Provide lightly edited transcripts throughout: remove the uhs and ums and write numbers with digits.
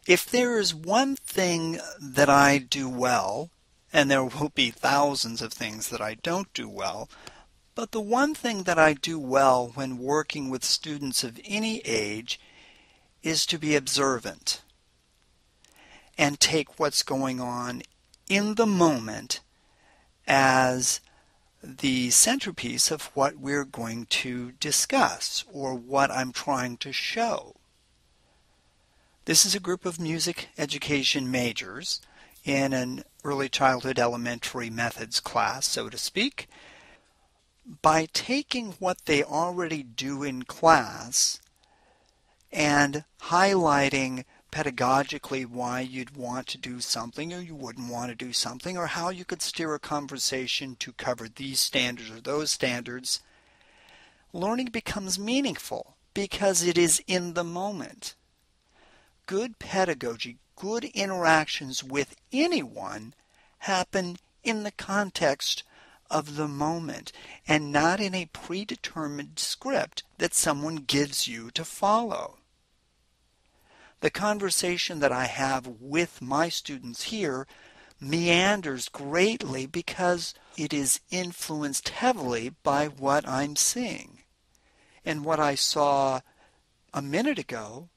If there is one thing that I do well, and there will be thousands of things that I don't do well, but the one thing that I do well when working with students of any age is to be observant and take what's going on in the moment as the centerpiece of what we're going to discuss or what I'm trying to show. This is a group of music education majors in an early childhood elementary methods class, so to speak. By taking what they already do in class and highlighting pedagogically why you'd want to do something or you wouldn't want to do something, or how you could steer a conversation to cover these standards or those standards, learning becomes meaningful because it is in the moment. Good pedagogy, good interactions with anyone happen in the context of the moment and not in a predetermined script that someone gives you to follow. The conversation that I have with my students here meanders greatly because it is influenced heavily by what I'm seeing. And what I saw a minute ago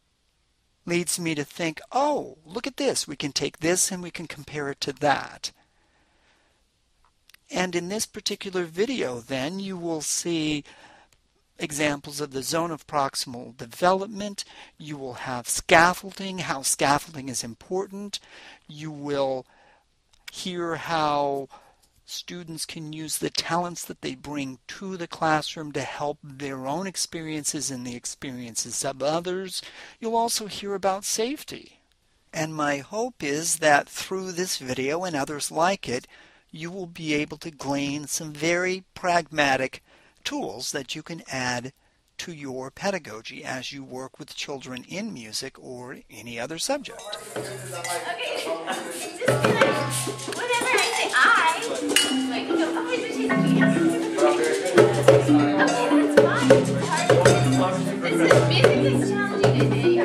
leads me to think, oh, look at this. We can take this and we can compare it to that. And in this particular video, then, you will see examples of the zone of proximal development. You will have scaffolding, how scaffolding is important. You will hear how students can use the talents that they bring to the classroom to help their own experiences and the experiences of others. You'll also hear about safety. And my hope is that through this video and others like it, you will be able to glean some very pragmatic tools that you can add to your pedagogy as you work with children in music or any other subject. Okay, just whenever I say I, like, no, always chase me. Okay, that's fine. This is basically challenging, I think.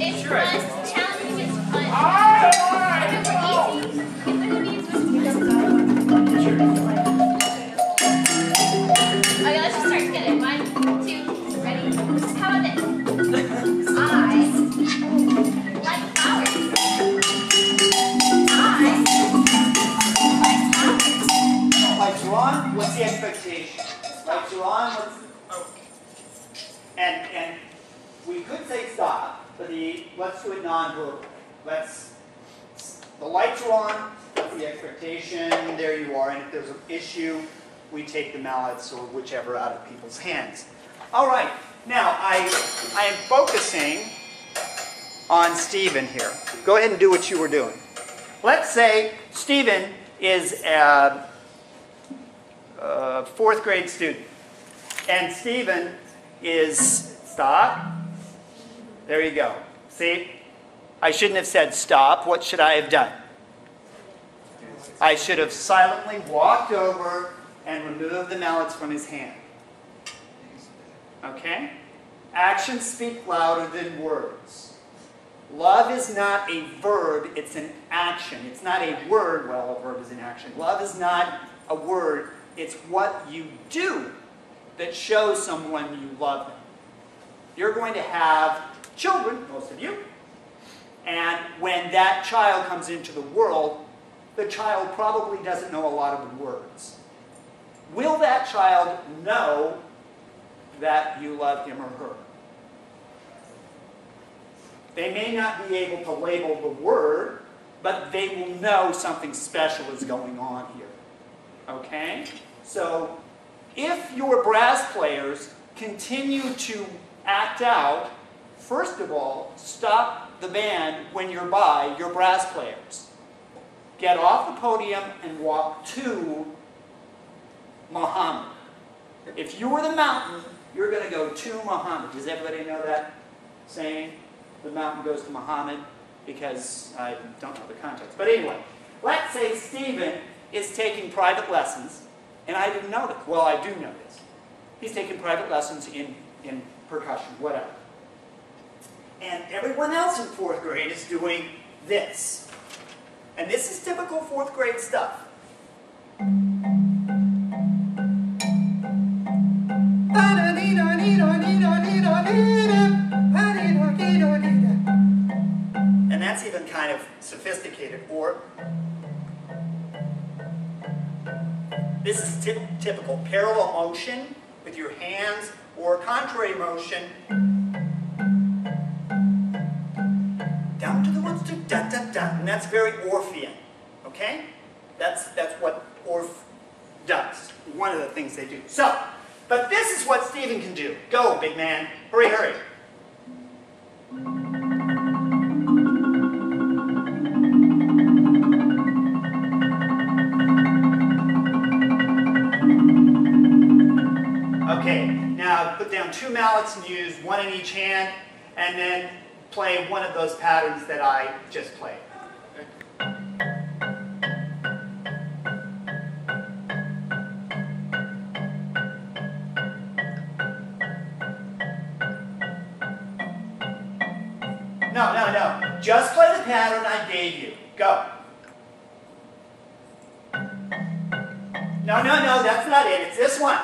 It's fun. Challenging is fun. Okay, let's just start together. 1, 2, ready? How about this? I like flowers. Like Ron, what's the expectation? Like Ron, what's and we could say stop, but let's do it non-verbal. The lights are on, what's the expectation? There you are, and if there's an issue, we take the mallets or whichever out of people's hands. All right, now I am focusing on Stephen here. Go ahead and do what you were doing. Let's say Stephen is a 4th grade student, and Stephen is, stop, there you go. See, I shouldn't have said stop. What should I have done? I should have silently walked over and removed the mallets from his hand. Okay? Actions speak louder than words. Love is not a verb, it's an action. It's not a word, well, a verb is an action. Love is not a word, it's what you do that shows someone you love them. You're going to have children, most of you, and when that child comes into the world, the child probably doesn't know a lot of the words. Will that child know that you love him or her? They may not be able to label the word, but they will know something special is going on here. Okay? So, if your brass players continue to act out, first of all, stop the band when you're by your brass players. Get off the podium and walk to Muhammad. If you're the mountain, you're going to go to Muhammad. Does everybody know that saying? The mountain goes to Muhammad, because I don't know the context. But anyway, let's say Stephen is taking private lessons, and I didn't know this. Well, I do know this. He's taking private lessons in percussion, whatever. and everyone else in 4th grade is doing this. And this is typical 4th grade stuff. And that's even kind of sophisticated. Or this is typical parallel motion with your hands, or contrary motion. Down to the ones to da da da, and that's very Orphean. Okay, that's what Orff does. One of the things they do. So, but this is what Stephen can do. Go, big man. Hurry, hurry. Okay, now put down 2 mallets and use 1 in each hand, and then play one of those patterns that I just played. No, no, no. Just play the pattern I gave you. Go. No, no, no, that's not it. It's this one.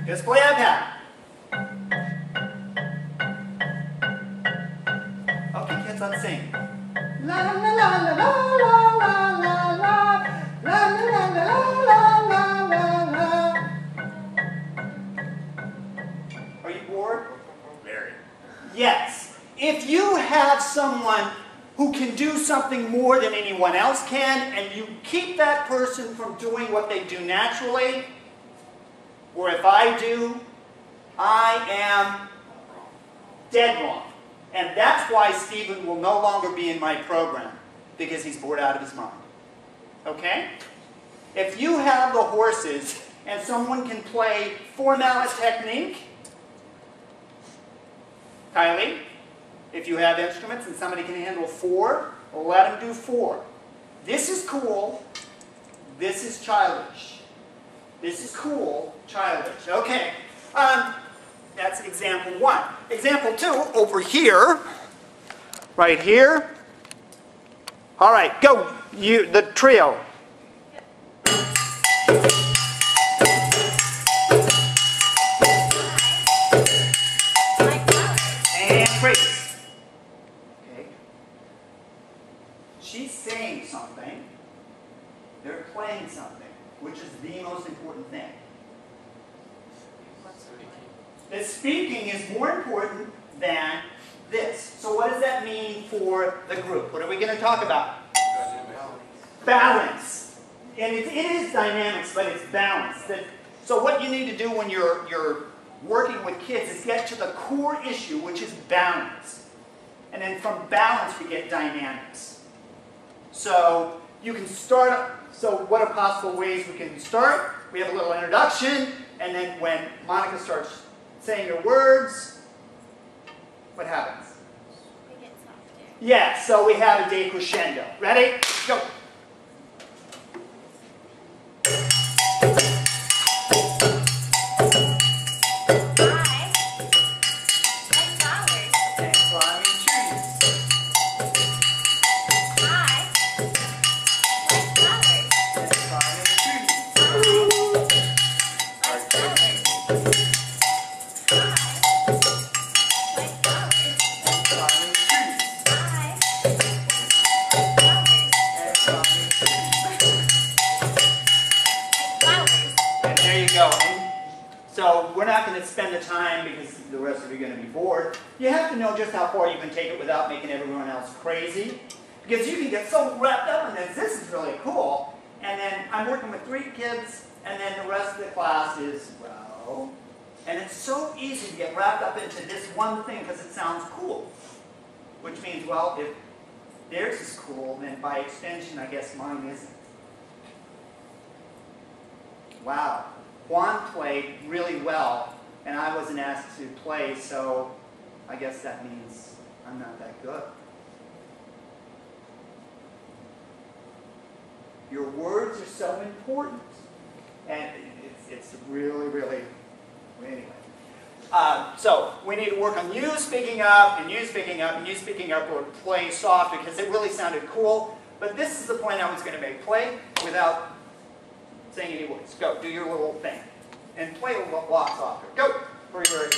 Just play that pattern. Okay, kids, let's sing. La la la la la la la la la la la la la la la. Are you bored? Very. Yes. If you have someone who can do something more than anyone else can, and you keep that person from doing what they do naturally, or if I do, I am dead wrong. And that's why Stephen will no longer be in my program, because he's bored out of his mind. Okay? If you have the horses and someone can play 4-mallet technique, Kylie, if you have instruments and somebody can handle 4, let them do 4. This is cool. This is childish. This is cool, childish. Okay. That's example 1. Example 2, over here, right here. All right, go, you, the trio. And praise. Okay. She's saying something. They're playing something, which is the most important thing. The speaking is more important than this. So what does that mean for the group? What are we going to talk about? Balance. And it is dynamics, but it's balance. So what you need to do when you're working with kids is get to the core issue, which is balance. And then from balance we get dynamics. So you can start, so what are possible ways we can start? We have a little introduction, and then when Monica starts saying your words, what happens? We get softer. Yeah, so we have a decrescendo. Ready? Go. So we're not going to spend the time because the rest of you are going to be bored. You have to know just how far you can take it without making everyone else crazy. Because you can get so wrapped up in this is really cool. And then I'm working with 3 kids, and then the rest of the class is, well, and it's so easy to get wrapped up into this one thing because it sounds cool. Which means, well, if theirs is cool, then by extension, I guess mine isn't. Wow. Juan played really well, and I wasn't asked to play, so I guess that means I'm not that good. Your words are so important, and it's really, really, anyway. So we need to work on you speaking up, and you speaking up, and you speaking up, or play soft, because it really sounded cool. But this is the point I was going to make. Play without saying any words. Go, do your little thing. And play a lot softer. Go! Hurry, hurry.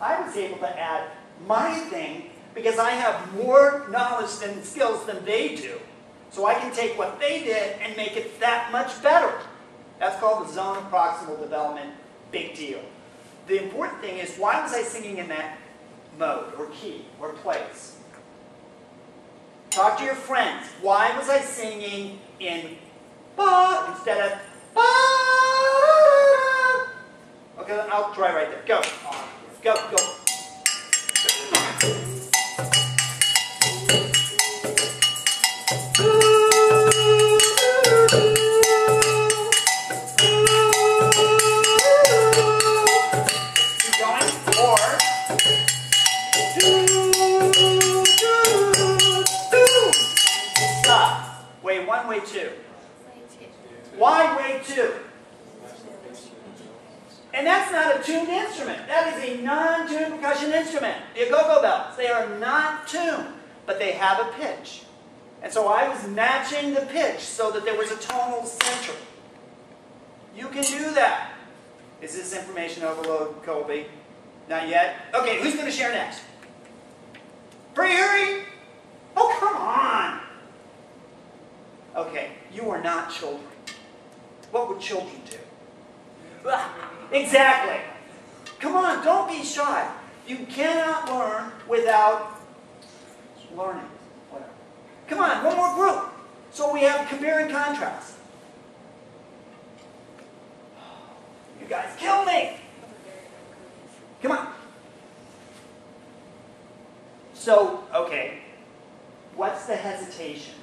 I was able to add my thing because I have more knowledge and skills than they do. So I can take what they did and make it that much better. That's called the zone of proximal development. Big deal. The important thing is, why was I singing in that mode or key or place? Talk to your friends. Why was I singing in ba instead of ba? Okay, I'll try right there. Go. Go, go. Keep going. Or stop. Way one, way two. Why way two? And that's not a tuned instrument. That is a non-tuned percussion instrument. The go-go bells. They are not tuned, but they have a pitch. And so I was matching the pitch so that there was a tonal center. You can do that. Is this information overload, Colby? Not yet? Okay, who's going to share next? Hurry, hurry! Oh, come on! Okay, you are not children. What would children do? Exactly. Come on, don't be shy. You cannot learn without learning. Whatever. Come on, one more group. So we have compare and contrast. You guys kill me. Come on. So, okay, what's the hesitation?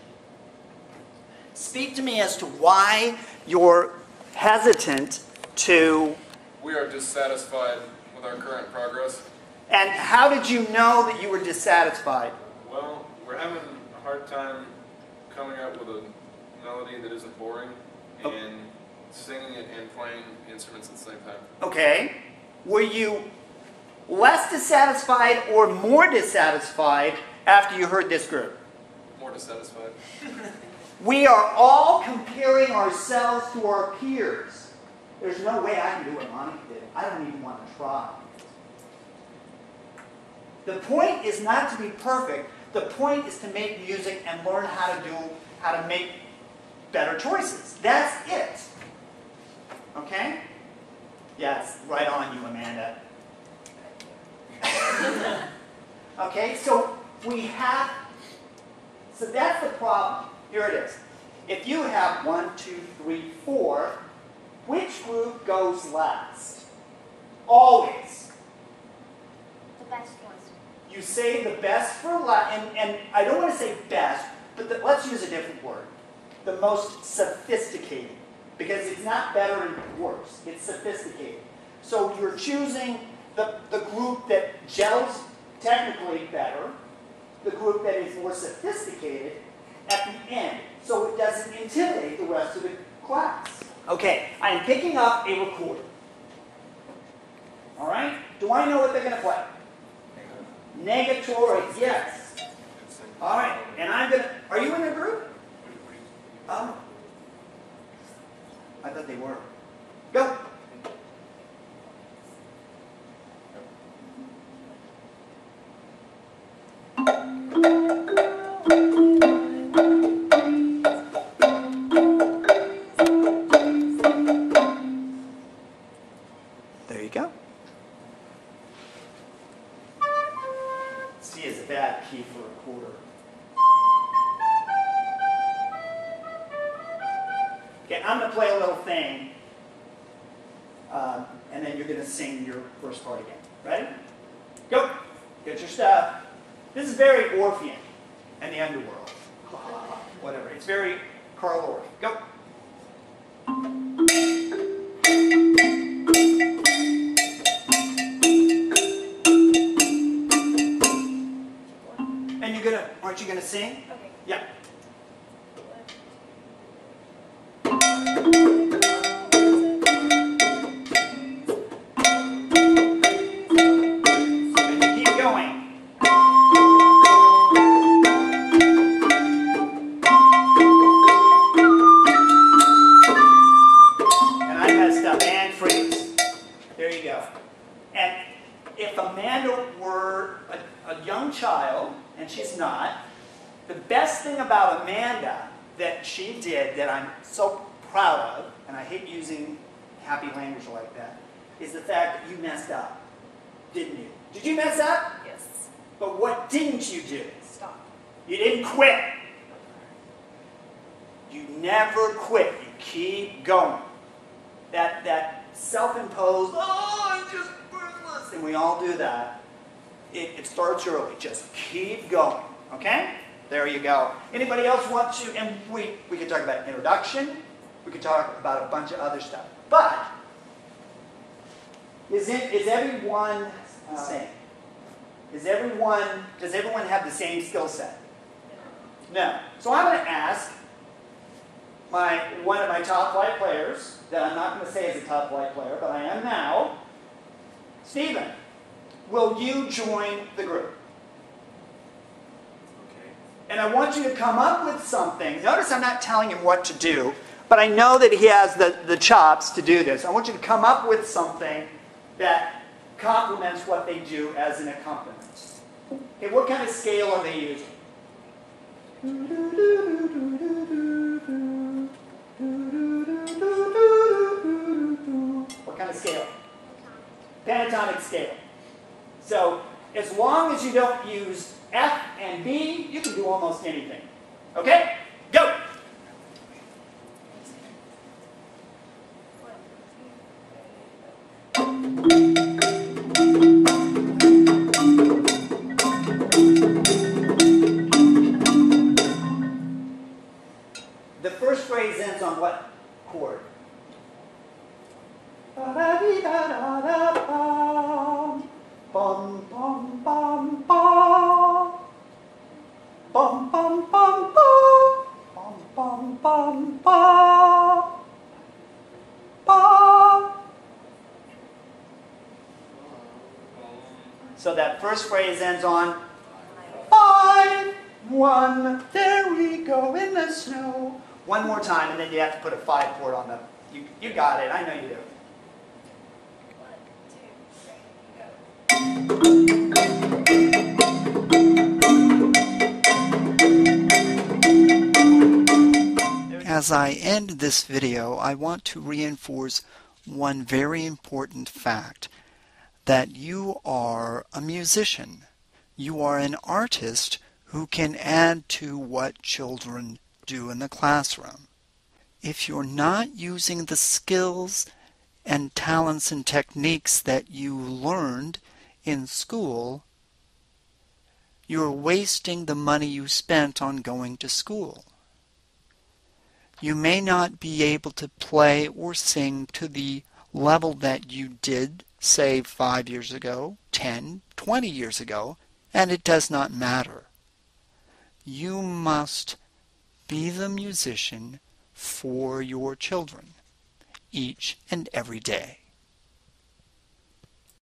Speak to me as to why you're hesitant to... We are dissatisfied with our current progress. And how did you know that you were dissatisfied? Well, we're having a hard time coming up with a melody that isn't boring and singing it and playing instruments at the same time. Okay. Were you less dissatisfied or more dissatisfied after you heard this group? More dissatisfied. We are all comparing ourselves to our peers. There's no way I can do what Monica did. I don't even want to try. The point is not to be perfect. The point is to make music and learn how to make better choices. That's it. Okay? Yes, right on you, Amanda. Okay, so so that's the problem. Here it is. If you have 1, 2, 3, 4, which group goes last? Always. The best ones. You say the best for last, and I don't want to say best, but let's use a different word. The most sophisticated. Because it's not better and worse. It's sophisticated. So you're choosing the group that gels technically better, the group that is more sophisticated at the end, so it doesn't intimidate the rest of the class. Okay, I'm picking up a recorder. All right? Do I know what they're going to play? Negatory, yes. All right, and I'm going to... Are you in a group? Oh. I thought they were. Go. There you go. C is a bad key for a quarter. I'm going to play a little thing, and then you're going to sing your first part again. Ready? Go. Get your stuff. This is very Orphean and the underworld. Whatever. It's very Carl Orff. Go. And aren't you gonna sing? Okay. Yeah. And you keep going. And I messed up. And freeze. There you go. And if Amanda were a young child, and she's not, the best thing about Amanda that she did that I'm so proud of, and I hate using happy language like that, is the fact that you messed up, didn't you? Did you mess up? Yes. But what didn't you do? Stop. You didn't quit. You never quit. You keep going. That self-imposed, oh, I'm just worthless, and we all do that. It starts early. Just keep going. Okay? There you go. Anybody else want to? And we could talk about introduction. We could talk about a bunch of other stuff. But is everyone the same? Does everyone have the same skill set? No. So I'm going to ask one of my top flight players, that I'm not going to say is a top flight player, but I am now, Stephen. Will you join the group? Okay. And I want you to come up with something. Notice I'm not telling him what to do, but I know that he has the chops to do this. I want you to come up with something that complements what they do as an accompaniment. Okay, what kind of scale are they using? What kind of scale? Pentatonic scale. So, as long as you don't use F and B, you can do almost anything. Okay? Go! The first phrase ends on what chord? Bum, bum, bum, bum. Bum, bum, bum, bum. Bum, bum, bum, bum. Bum. So that first phrase ends on 5, 1. There we go in the snow. One more time, and then you have to put a 5 chord on the. You got it. I know you do. 1, 2, 3, go. As I end this video, I want to reinforce one very important fact, that you are a musician. You are an artist who can add to what children do in the classroom. If you're not using the skills and talents and techniques that you learned in school, you're wasting the money you spent on going to school. You may not be able to play or sing to the level that you did, say, 5 years ago, 10, 20 years ago, and it does not matter. You must be the musician for your children each and every day.